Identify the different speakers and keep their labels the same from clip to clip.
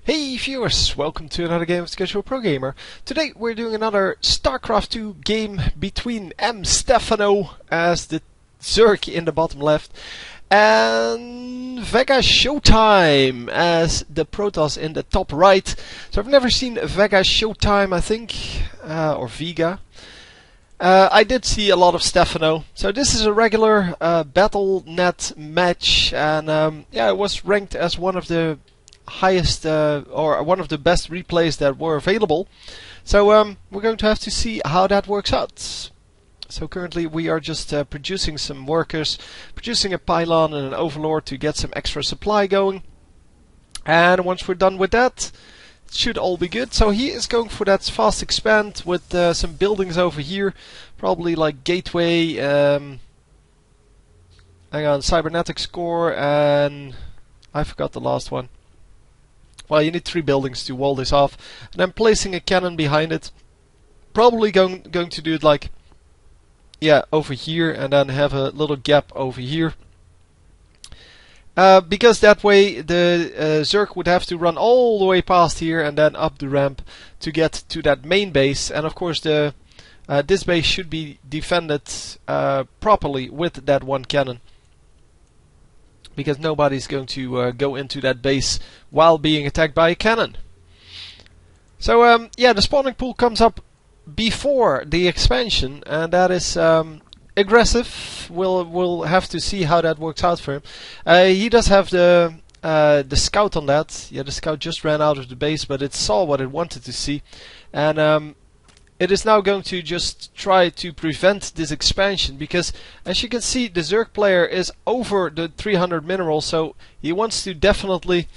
Speaker 1: Hey viewers, welcome to another game of CasualProGamer. Today we're doing another StarCraft 2 game between MStephano as the Zerg in the bottom left and VegaShoWTimE as the Protoss in the top right. So I've never seen VegaShoWTimE, I think, or Vega. I did see a lot of Stephano. So this is a regular Battle.net match, and yeah, it was ranked as one of the highest or one of the best replays that were available. So we're going to have to see how that works out. So currently we are just producing some workers, producing a pylon and an overlord to get some extra supply going. And once we're done with that, it should all be good. So he is going for that fast expand with some buildings over here, probably like gateway, hang on, cybernetics core, and I forgot the last one. Well, you need 3 buildings to wall this off, and I'm placing a cannon behind it. Probably going to do it like, yeah, over here, and then have a little gap over here. Because that way the Zerg would have to run all the way past here and then up the ramp to get to that main base. And of course the this base should be defended properly with that one cannon, because nobody's going to go into that base while being attacked by a cannon. So yeah, the spawning pool comes up before the expansion, and that is aggressive. We'll have to see how that works out for him. He does have the scout on that. Yeah, the scout just ran out of the base, but it saw what it wanted to see, and it is now going to just try to prevent this expansion, because as you can see the Zerg player is over the 300 minerals, so he wants to definitely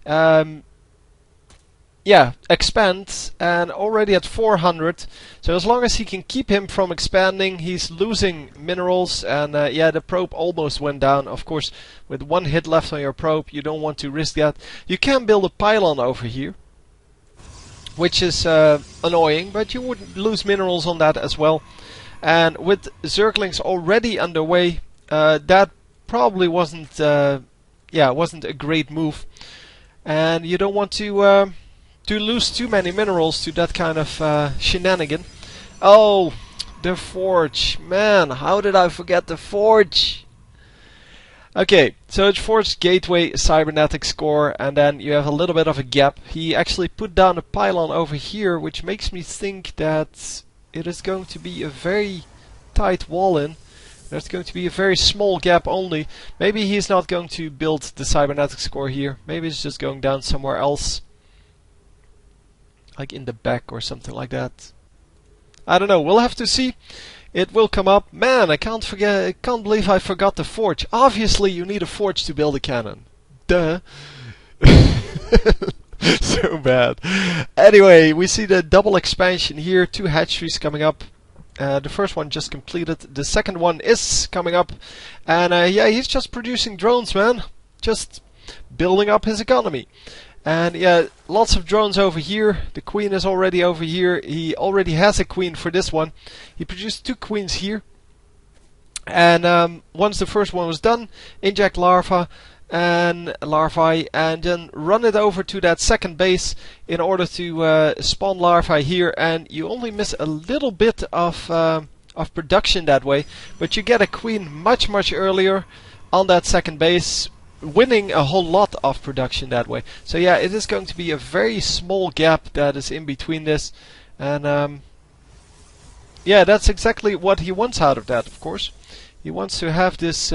Speaker 1: yeah, expand, and already at 400. So as long as he can keep him from expanding, he's losing minerals. And yeah, the probe almost went down. Of course, with 1 hit left on your probe, you don't want to risk that. You can build a pylon over here, which is annoying, but you wouldn't lose minerals on that as well. And with Zerglings already underway, that probably wasn't wasn't a great move. And you don't want to lose too many minerals to that kind of shenanigan. Oh, the forge, man! How did I forget the forge? Okay, so it's Forge, Gateway, Cybernetics core, and then you have a little bit of a gap. He actually put down a pylon over here, which makes me think that it is going to be a very tight wall in. There's going to be a very small gap only. Maybe he's not going to build the Cybernetics core here. Maybe it's just going down somewhere else, like in the back or something like that. I don't know, we'll have to see. It will come up. Man, I can't believe I forgot the forge. Obviously you need a forge to build a cannon. Duh. So bad. Anyway, we see the double expansion here. 2 hatcheries coming up. The first one just completed. The second one is coming up. And yeah, he's just producing drones, man. Just building up his economy. And yeah, lots of drones over here. The queen is already over here. He already has a queen for this one. He produced 2 queens here. And once the first one was done, inject larvae, and then run it over to that second base in order to spawn larvae here. And you only miss a little bit of production that way, but you get a queen much earlier on that second base, winning a whole lot of production that way. So yeah, it is going to be a very small gap that is in between this, and yeah, that's exactly what he wants out of that. Of course, he wants to have this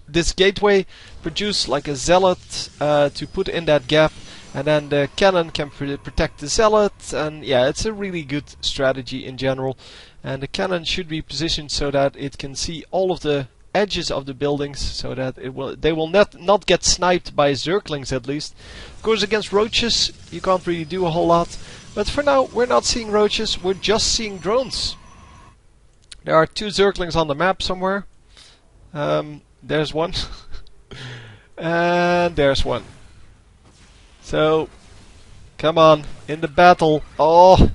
Speaker 1: this gateway produce like a zealot to put in that gap, and then the cannon can protect the zealot. And yeah, it's a really good strategy in general, and the cannon should be positioned so that it can see all of the edges of the buildings, so that they will not get sniped by Zerglings at least. Of course, against roaches you can't really do a whole lot, but for now we're not seeing roaches, we're just seeing drones. There are 2 Zerglings on the map somewhere. There's one. And there's one. So come on, in the battle. Oh,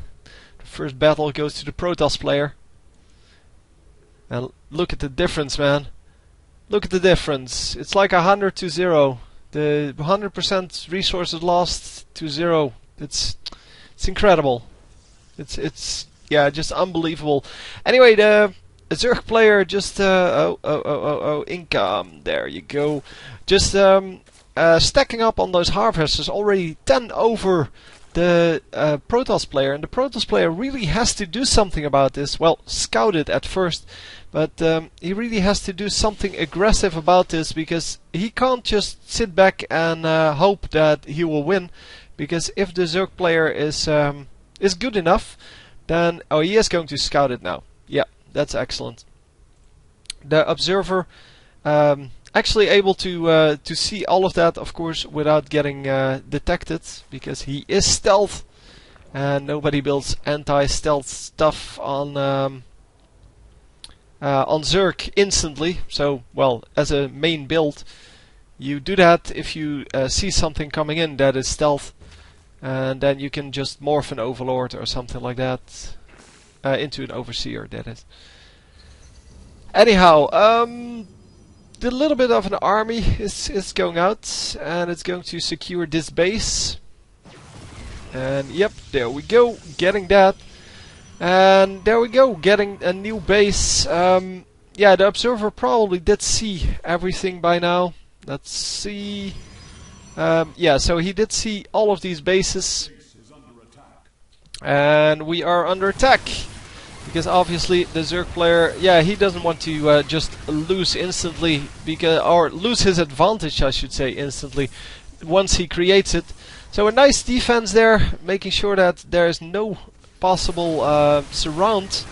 Speaker 1: the first battle goes to the Protoss player. And look at the difference, man. Look at the difference. It's like 100 to 0. The 100% resources lost to 0. It's incredible. It's yeah, just unbelievable. Anyway, the Zerg player just income. There you go. Just stacking up on those harvesters, already 10 over the Protoss player, and the Protoss player really has to do something about this. Well, scout it at first, but he really has to do something aggressive about this, because he can't just sit back and hope that he will win. Because if the Zerg player is good enough, then he is going to scout it now. Yeah, that's excellent. The observer actually able to see all of that, of course, without getting detected, because he is stealth, and nobody builds anti-stealth stuff on Zerg instantly. So, well, as a main build, you do that if you see something coming in that is stealth, and then you can just morph an overlord or something like that into an overseer. That is. Anyhow, the little bit of an army is going out, and it's going to secure this base. And yep, there we go, getting that. And there we go, getting a new base. Yeah, the observer probably did see everything by now. Let's see. Yeah, so he did see all of these bases. And we are under attack. Because obviously the Zerg player, yeah, he doesn't want to just lose instantly, or lose his advantage, I should say, instantly, once he creates it. So a nice defense there, making sure that there is no possible surround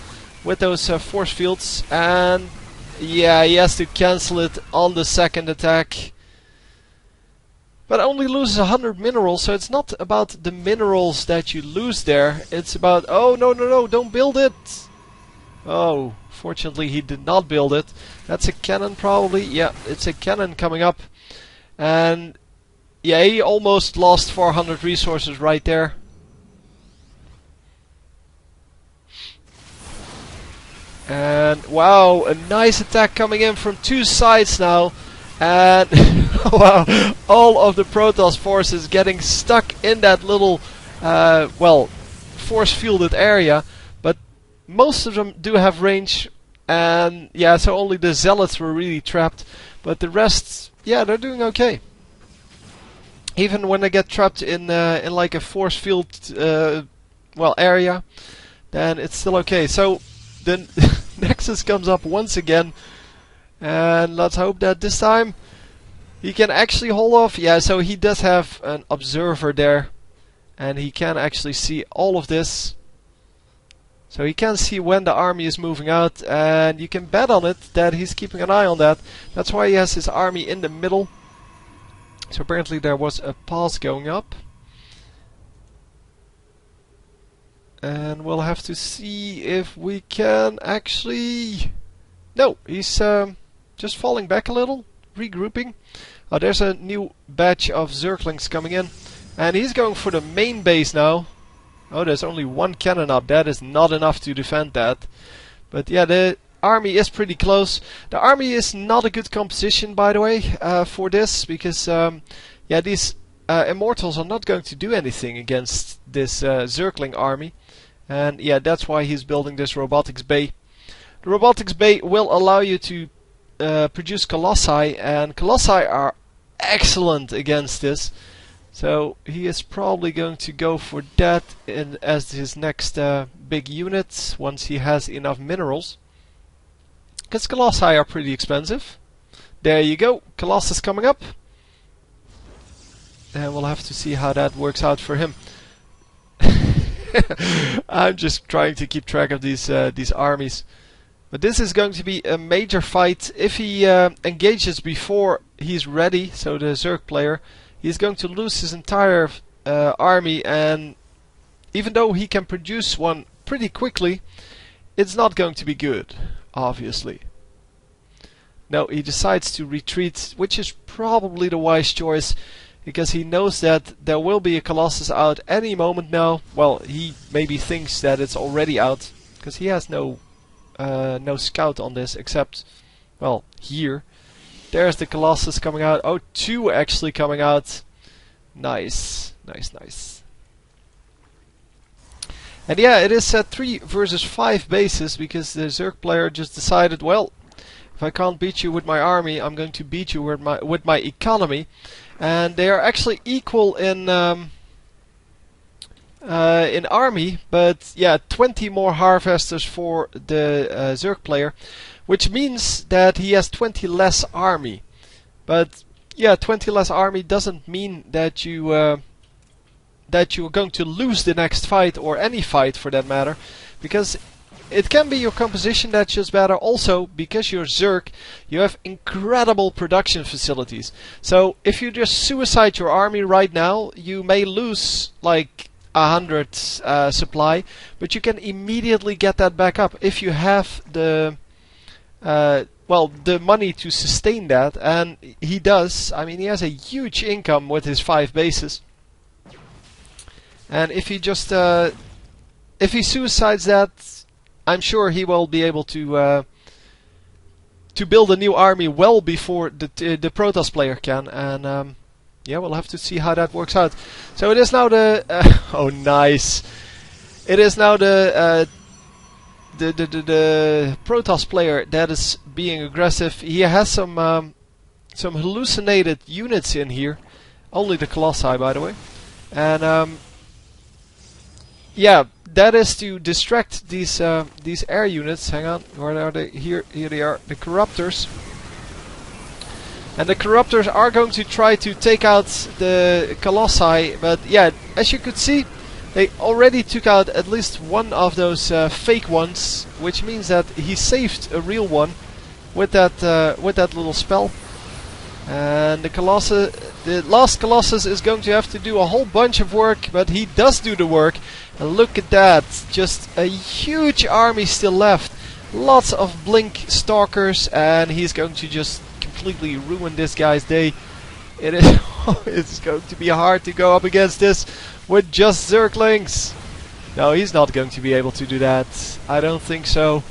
Speaker 1: with those force fields. And yeah, he has to cancel it on the second attack. But only loses 100 minerals, so it's not about the minerals that you lose there. It's about, oh, no, no, no, don't build it! Oh, fortunately he did not build it. That's a cannon probably. Yeah, it's a cannon coming up. And yeah, he almost lost 400 resources right there. And wow, a nice attack coming in from two sides now. And wow, all of the Protoss forces getting stuck in that little, well, force-fielded area. But most of them do have range, and yeah, so only the Zealots were really trapped. But the rest, yeah, they're doing okay. Even when they get trapped in like a force-field, well, area, then it's still okay. So the Nexus comes up once again. And let's hope that this time he can actually hold off. Yeah, so he does have an observer there, and he can actually see all of this. So he can see when the army is moving out, and you can bet on it that he's keeping an eye on that. That's why he has his army in the middle. So apparently there was a pause going up. And we'll have to see if we can actually... No, he's just falling back a little, regrouping. Oh, there's a new batch of Zerglings coming in. And he's going for the main base now. Oh, there's only one cannon up. That is not enough to defend that. But yeah, the army is pretty close. The army is not a good composition, by the way, for this. Because, yeah, these Immortals are not going to do anything against this Zergling army. And yeah, that's why he's building this Robotics Bay. The Robotics Bay will allow you to produce Colossi, and Colossi are excellent against this. So he is probably going to go for that as his next big unit once he has enough minerals. Because Colossi are pretty expensive. There you go, Colossus coming up. And we'll have to see how that works out for him. I'm just trying to keep track of these armies. But this is going to be a major fight. If he engages before he's ready, so the Zerg player, he's going to lose his entire army, and even though he can produce one pretty quickly, it's not going to be good, obviously. No, he decides to retreat, which is probably the wise choice, because he knows that there will be a Colossus out any moment now. Well, he maybe thinks that it's already out, because he has no scout on this except, well, here. There's the Colossus coming out. Oh, 2 actually coming out. Nice, nice, nice. And yeah, it is 3 versus 5 bases because the Zerg player just decided, well, if I can't beat you with my army, I'm going to beat you with my economy. And they are actually equal in army, but yeah, 20 more harvesters for the Zerg player, which means that he has 20 less army. But yeah, 20 less army doesn't mean that you're going to lose the next fight, or any fight for that matter, because it can be your composition that's just better. Also, because you're Zerg, you have incredible production facilities. So if you just suicide your army right now, you may lose like 100 supply, but you can immediately get that back up if you have the the money to sustain that. And he does. I mean, he has a huge income with his 5 bases. And if he just if he suicides that, I'm sure he will be able to build a new army well before the Protoss player can. And yeah, we'll have to see how that works out. So it is now the oh, nice! It is now the Protoss player that is being aggressive. He has some hallucinated units in here. Only the Colossi, by the way. And yeah, that is to distract these air units. Hang on, where are they? Here they are, the Corruptors. And the Corruptors are going to try to take out the Colossi, but yeah, as you could see, they already took out at least one of those fake ones, which means that he saved a real one with that little spell. And the last Colossus is going to have to do a whole bunch of work, but he does do the work. And look at that, just a huge army still left. Lots of Blink Stalkers, and he's going to just completely ruin this guy's day. It is it's going to be hard to go up against this with just Zerglings. No, he's not going to be able to do that. I don't think so.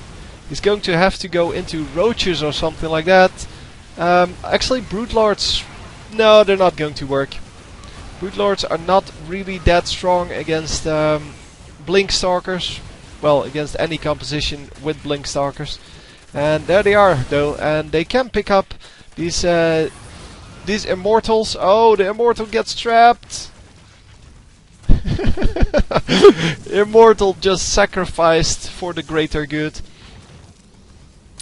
Speaker 1: He's going to have to go into Roaches or something like that. Actually, Broodlords, no, they're not going to work. Broodlords are not really that strong against Blink Stalkers. Well, against any composition with Blink Stalkers. And there they are, though, and they can pick up these Immortals. Oh, the Immortal gets trapped. Immortal just sacrificed for the greater good.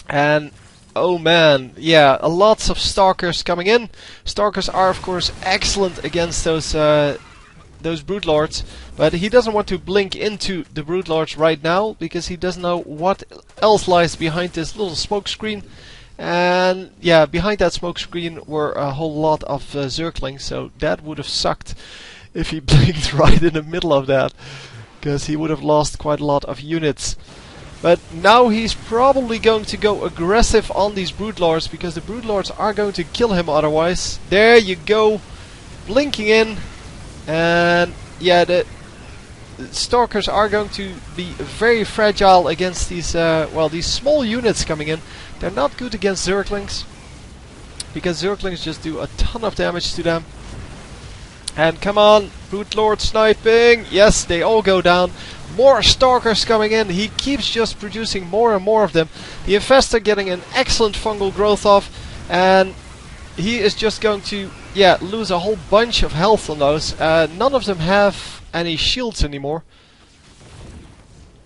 Speaker 1: And oh man, yeah, lots of Stalkers coming in. Stalkers are of course excellent against those Broodlords, but he doesn't want to blink into the Broodlords right now because he doesn't know what else lies behind this little smoke screen. And yeah, behind that smoke screen were a whole lot of Zerglings, so that would have sucked if he blinked right in the middle of that, because he would have lost quite a lot of units. But now he's probably going to go aggressive on these Broodlords, because the Broodlords are going to kill him otherwise. There you go, blinking in. And yeah, the Stalkers are going to be very fragile against these these small units coming in. They're not good against Zerglings, because Zerglings just do a ton of damage to them. And come on, Broodlord sniping! Yes, they all go down. More Stalkers coming in. He keeps just producing more and more of them. The Infestor getting an excellent fungal growth off, and he is just going to lose a whole bunch of health on those. None of them have any shields anymore.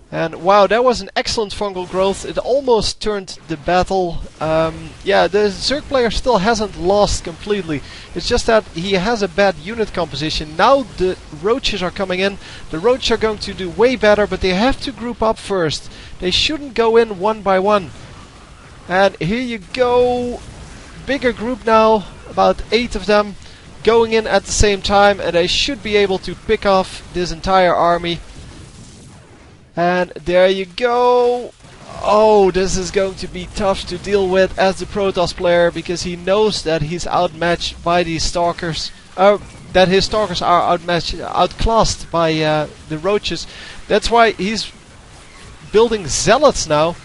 Speaker 1: And wow, that was an excellent fungal growth. It almost turned the battle. Yeah, the Zerg player still hasn't lost completely. It's just that he has a bad unit composition. Now the Roaches are coming in. The Roaches are going to do way better, but they have to group up first. They shouldn't go in one by one. And here you go. Bigger group now, about 8 of them, going in at the same time, and they should be able to pick off this entire army. And there you go. Oh, this is going to be tough to deal with as the Protoss player, because he knows that he's outmatched by these Stalkers. That his Stalkers are outclassed by the Roaches. That's why he's building Zealots now.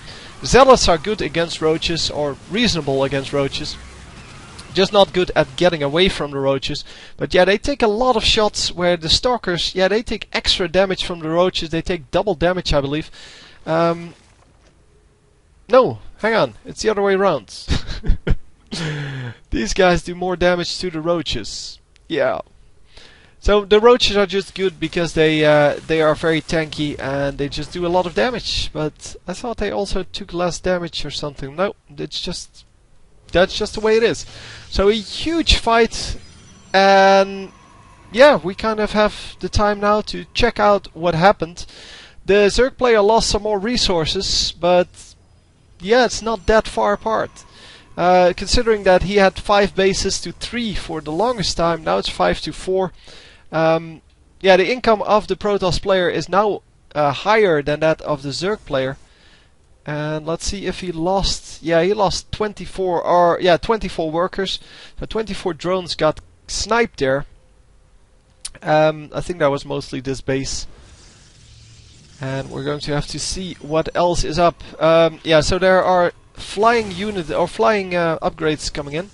Speaker 1: Zealots are good against Roaches, or reasonable against Roaches. just not good at getting away from the roaches. But yeah, they take a lot of shots where the stalkers, yeah, they take extra damage from the roaches. They take double damage, I believe. No, hang on, it's the other way around. These guys do more damage to the roaches. Yeah. So the roaches are just good because they are very tanky and they just do a lot of damage. But I thought they also took less damage or something. No, that's just the way it is. So a huge fight, and yeah, we kind of have the time now to check out what happened. The Zerg player lost some more resources, but yeah, it's not that far apart. Considering that he had 5 bases to 3 for the longest time, now it's 5 to 4. Yeah, the income of the Protoss player is now higher than that of the Zerg player. And let's see if he lost. Yeah, he lost 24 workers. So 24 drones got sniped there. I think that was mostly this base. And we're going to have to see what else is up. Yeah, so there are flying unit or flying upgrades coming in.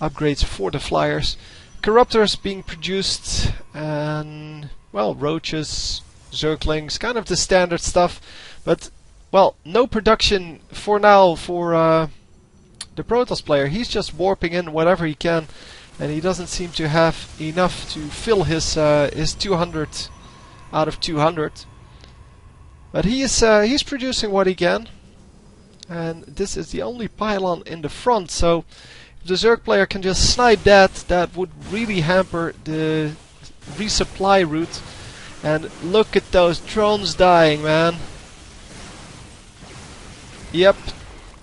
Speaker 1: Upgrades for the flyers. Corruptors being produced, and well, roaches, zerglings, kind of the standard stuff. But well, no production for now for the Protoss player. He's just warping in whatever he can, and he doesn't seem to have enough to fill his 200 out of 200. But he's producing what he can, and this is the only pylon in the front. So if the Zerg player can just snipe that, that would really hamper the resupply route. And look at those drones dying, man. Yep,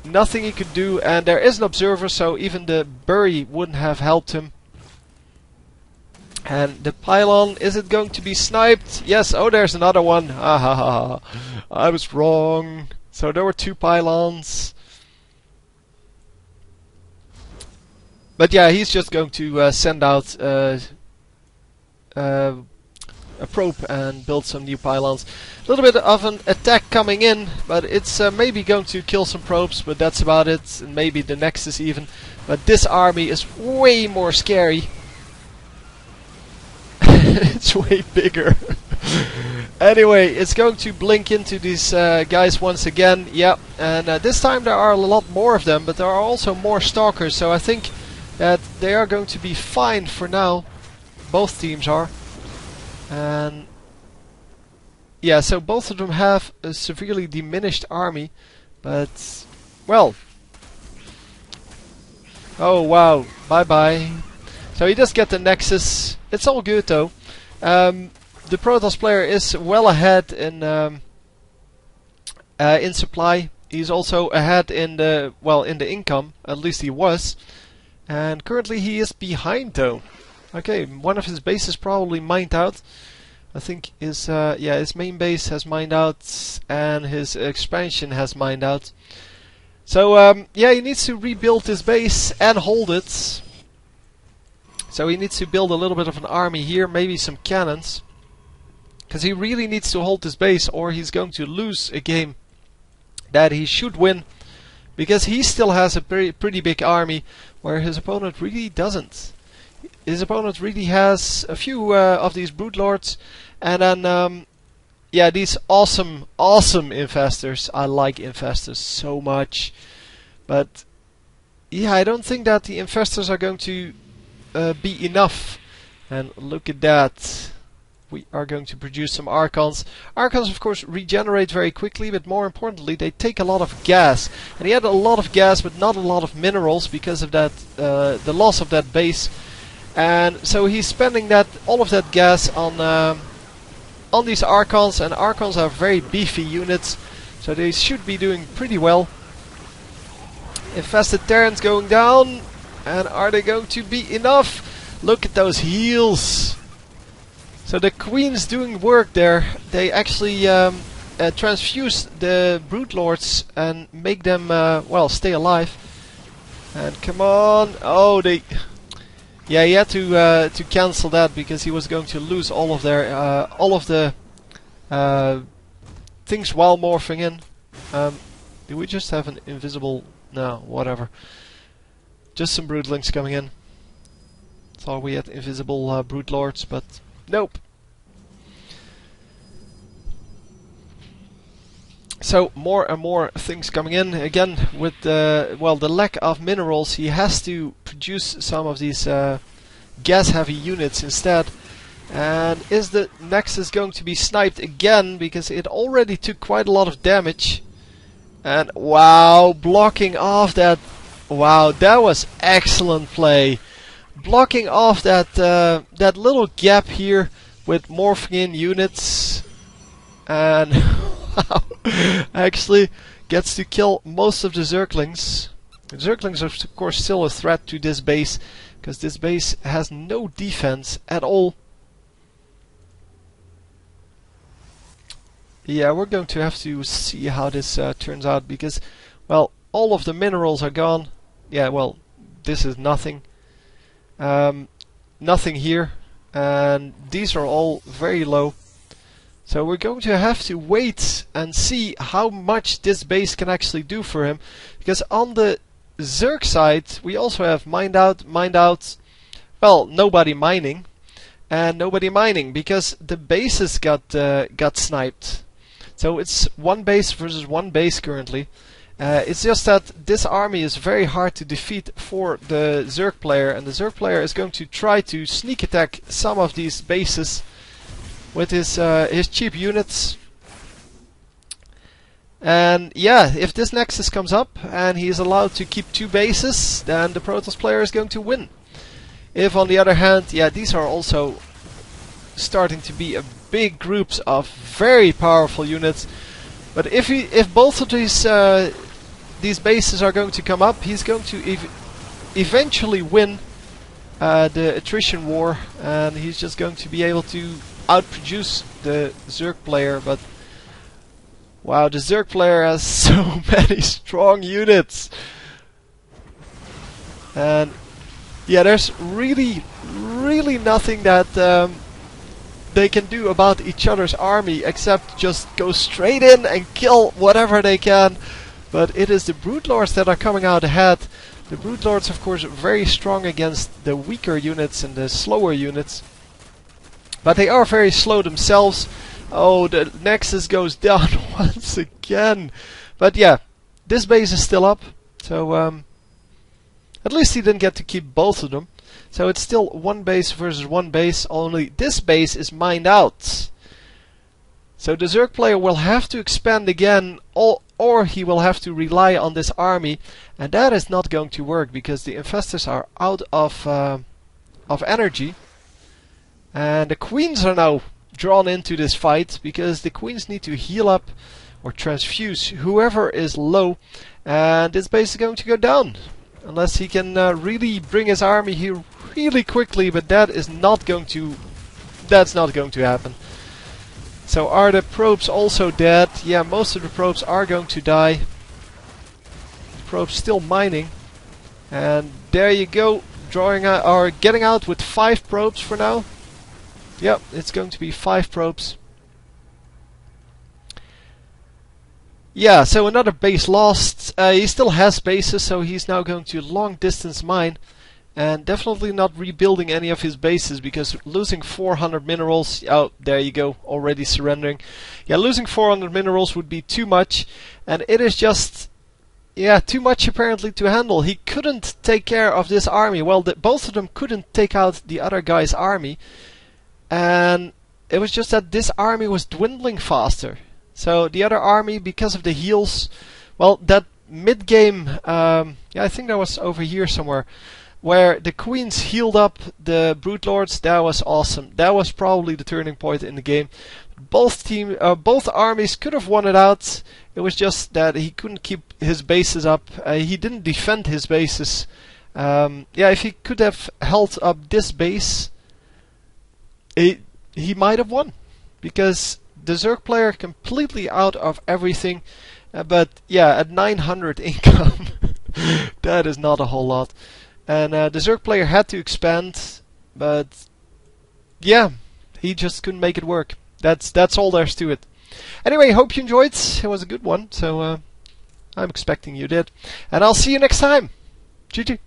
Speaker 1: nothing he could do, and there is an observer, so even the bury wouldn't have helped him. And the pylon, is it going to be sniped? Yes, oh, there's another one. Ah, ha, ha, ha. I was wrong. So there were 2 pylons. But yeah, he's just going to send out a probe and build some new pylons. A little bit of an attack coming in, but it's maybe going to kill some probes, but that's about it. And maybe the Nexus even. But this army is way more scary. It's way bigger. Anyway, it's going to blink into these guys once again. Yeah, and this time there are a lot more of them, but there are also more stalkers. So I think that they are going to be fine for now. Both teams are. And yeah, so both of them have a severely diminished army. But, well. Oh wow, bye bye. So he does get the Nexus. It's all good though. The Protoss player is well ahead in supply. He's also ahead in the income. At least he was. And currently he is behind though. Okay, one of his bases probably mined out. I think his main base has mined out, and his expansion has mined out. So yeah, he needs to rebuild his base and hold it. So he needs to build a little bit of an army here, maybe some cannons. Because he really needs to hold this base, or he's going to lose a game that he should win. Because he still has a pretty big army, where his opponent really doesn't. His opponent really has a few of these broodlords, and then yeah, these awesome infestors. I like infestors so much, but yeah, I don't think that the infestors are going to be enough. And look at that. We are going to produce some Archons. Archons, of course, regenerate very quickly, but more importantly, they take a lot of gas. And he had a lot of gas, but not a lot of minerals because of that, the loss of that base. And so he's spending all of that gas on these Archons, and Archons are very beefy units, so they should be doing pretty well. Infested Terrans going down, and are they going to be enough? Look at those heals. So the Queen's doing work there. They actually transfuse the broodlords and make them well, stay alive. And come on! Oh, they. Yeah, he had to cancel that because he was going to lose all of their things while morphing in. Do we just have an invisible? No, whatever. Just some broodlings coming in. Thought we had invisible brood lords, but nope. So more and more things coming in. Again, with the lack of minerals, he has to produce some of these gas-heavy units instead. And is the Nexus going to be sniped again? Because it already took quite a lot of damage. And wow, blocking off that. Wow, that was excellent play. Blocking off that that little gap here with morphing in units. And wow, actually gets to kill most of the Zerglings. The Zerglings are of course still a threat to this base, because this base has no defense at all. Yeah, we're going to have to see how this turns out, because, well, all of the minerals are gone. Yeah, well, this is nothing. Nothing here. And these are all very low. So we're going to have to wait and see how much this base can actually do for him. Because on the Zerg side, we also have mined out. Well, nobody mining. And nobody mining, because the bases got sniped. So it's one base versus one base currently. It's just that this army is very hard to defeat for the Zerg player, and the Zerg player is going to try to sneak attack some of these bases with his cheap units. And yeah, if this Nexus comes up and he is allowed to keep 2 bases, then the Protoss player is going to win. If on the other hand, yeah, these are also starting to be big groups of very powerful units, but if both of these bases are going to come up, he's going to eventually win the attrition war, and he's just going to be able to outproduce the Zerg player. But wow, the Zerg player has so many strong units, and yeah, there's really nothing that they can do about each other's army except just go straight in and kill whatever they can. But it is the Broodlords that are coming out ahead. The Broodlords, of course, are very strong against the weaker units and the slower units. But they are very slow themselves. Oh, the Nexus goes down once again. But yeah, this base is still up. So at least he didn't get to keep both of them. So it's still one base versus one base, only this base is mined out. So the Zerg player will have to expand again, or he will have to rely on this army, and that is not going to work because the infestors are out of energy. And the queens are now drawn into this fight, because the queens need to heal up or transfuse whoever is low, and this base is going to go down. Unless he can really bring his army here really quickly, but that's not going to happen. So are the probes also dead? Yeah, most of the probes are going to die. The probes still mining, and there you go, drawing out or getting out with 5 probes for now. Yep, it's going to be 5 probes. Yeah, so another base lost. He still has bases, so he's now going to long distance mine, and definitely not rebuilding any of his bases, because losing 400 minerals, oh, there you go, already surrendering. Yeah, losing 400 minerals would be too much, and it is just, yeah, too much apparently to handle. He couldn't take care of this army. Well, both of them couldn't take out the other guy's army, and it was just that this army was dwindling faster. So the other army, because of the heals, well, that mid-game, yeah, I think that was over here somewhere, where the queens healed up the Broodlords. That was awesome. That was probably the turning point in the game. Both armies could have won it out. It was just that he couldn't keep his bases up. He didn't defend his bases. Yeah, if he could have held up this base, he might have won, because the Zerg player completely out of everything, but yeah, at 900 income, that is not a whole lot. And the Zerg player had to expand, but yeah, he just couldn't make it work. That's all there's to it. Anyway, hope you enjoyed. It was a good one, so I'm expecting you did. And I'll see you next time. GG.